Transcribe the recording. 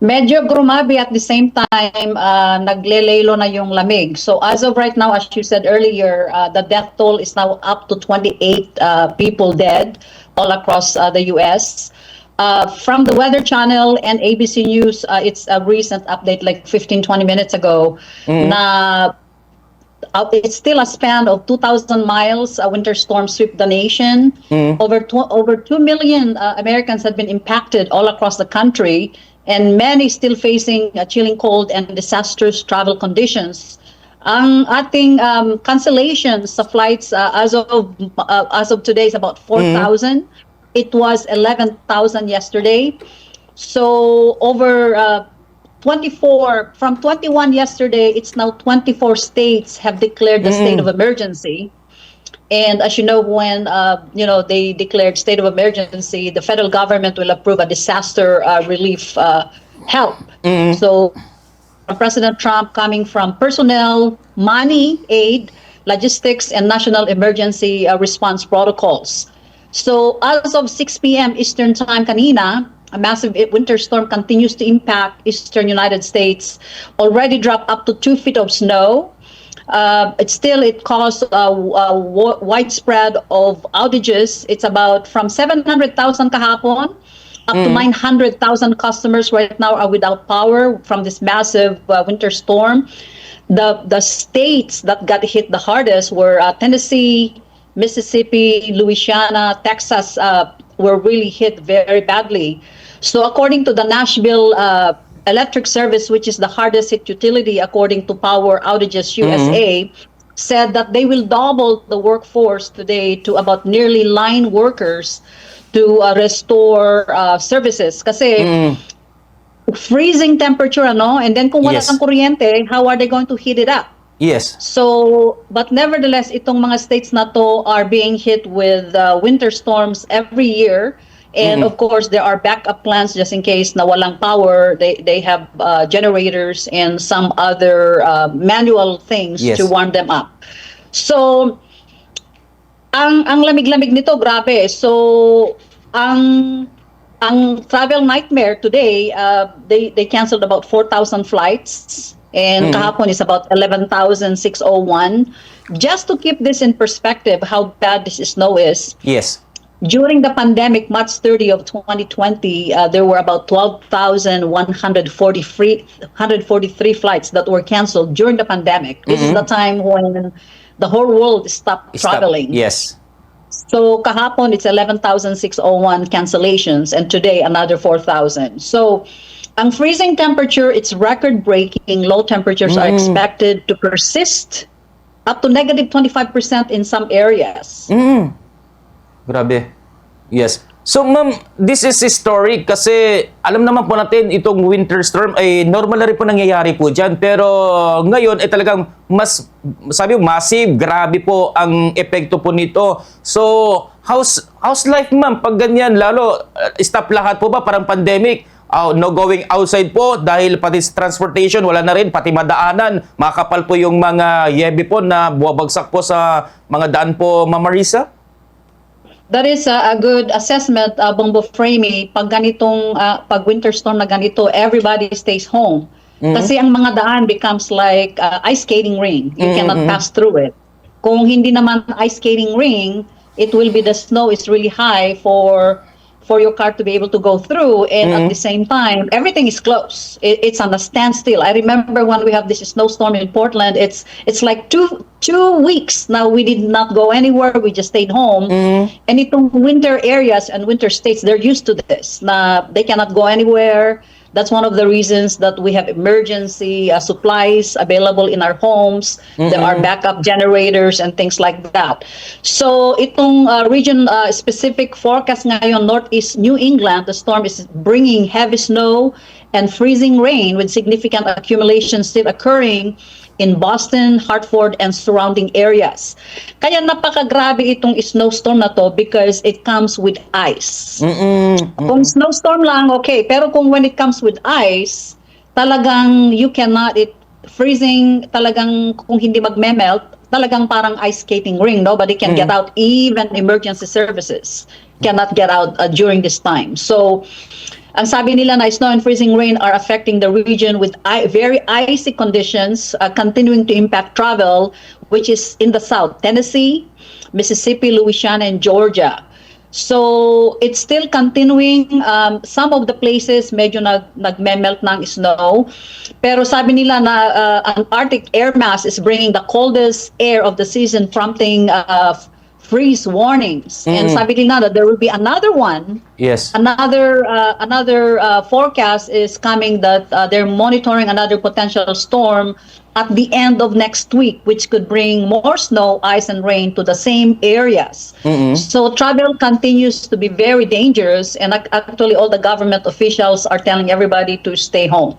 Medyo grumabi at the same time, naglelelo na yung lamig. So as of right now, as you said earlier, the death toll is now up to 28 people dead all across the U.S. From the Weather Channel and ABC News, it's a recent update like 15-20 minutes ago, na it's still a span of 2,000 miles. A winter storm swept the nation. Over 2 million Americans have been impacted all across the country, and many still facing a chilling cold and disastrous travel conditions. Ang ating cancellations sa flights as of today is about 4,000. It was 11,000 yesterday. So over 21 yesterday, it's now 24 states have declared the state of emergency. And as you know, when they declared state of emergency, the federal government will approve a disaster relief help. So President Trump coming from personnel, money, aid, logistics, and national emergency response protocols. So as of 6 p.m. Eastern Time kanina, a massive winter storm continues to impact eastern United States. Already dropped up to 2 feet of snow. It caused widespread of outages. It's about from 700,000 kahapon up to 900,000 customers right now are without power from this massive winter storm. The states that got hit the hardest were Tennessee, Mississippi, Louisiana, Texas were really hit very badly. So according to the Nashville Electric Service, which is the hardest hit utility according to Power Outages USA, said that they will double the workforce today to about nearly 9 workers to restore services. Kasi freezing temperature, and then kung wala kang kuryente, how are they going to heat it up? Yes. So, but nevertheless, itong mga states na to are being hit with winter storms every year. And of course, there are backup plans just in case na walang power. They have generators and some other manual things to warm them up. So, ang lamig-lamig nito, grabe. So, ang travel nightmare today, they canceled about 4,000 flights. And kahapon is about 11,601. Just to keep this in perspective, how bad this snow is. Yes. During the pandemic, March 30 of 2020, there were about 12,143 flights that were canceled during the pandemic. This is the time when the whole world stopped traveling. Yes. So kahapon, it's 11,601 cancellations, and today another 4,000. So ang freezing temperature, it's record-breaking. Low temperatures are expected to persist up to negative 25% in some areas. Grabe. Yes. So ma'am, this is historic kasi alam naman po natin itong winter storm ay normal na rin po nangyayari po dyan. Pero ngayon ay talagang mas, massive, grabe po ang epekto po nito. So, how's life ma'am pag ganyan? Lalo, stop lahat po ba parang pandemic? No going outside po dahil pati transportation wala na rin, pati madaanan. Makapal po yung mga yebe po na buwabagsak po sa mga daan po, Ma'am Marisa? That is a good assessment, Bongbo Framey. Pag ganitong, pag winter storm na ganito, everybody stays home. Kasi ang mga daan becomes like ice skating ring. You cannot pass through it. Kung hindi naman ice skating ring, it will be the snow is really high for your car to be able to go through, and at the same time, everything is closed. It's on a standstill. I remember when we have this snowstorm in Portland, it's like two weeks now we did not go anywhere. We just stayed home. And itong winter areas and winter states, they're used to this. Na they cannot go anywhere. That's one of the reasons that we have emergency supplies available in our homes. There are backup generators and things like that. So itong region-specific forecast ngayon, Northeast New England, the storm is bringing heavy snow and freezing rain with significant accumulation still occurring in Boston, Hartford, and surrounding areas. Kaya napakagrabe itong snowstorm na to because it comes with ice. Kung snowstorm lang, okay. Pero kung when it comes with ice, talagang you cannot, freezing, talagang kung hindi magme-melt, talagang parang ice skating ring. Nobody can get out. Even emergency services cannot get out during this time. So, Ang sabi nila na snow and freezing rain are affecting the region with very icy conditions, continuing to impact travel, which is in the south, Tennessee, Mississippi, Louisiana, and Georgia. So it's still continuing. Some of the places medyo nagme-melt ng snow. Pero sabi nila na an Arctic air mass is bringing the coldest air of the season, prompting freeze warnings. And sabi nila that there will be another one. Yes. Another forecast is coming that they're monitoring another potential storm at the end of next week, which could bring more snow, ice, and rain to the same areas. So travel continues to be very dangerous, and actually all the government officials are telling everybody to stay home.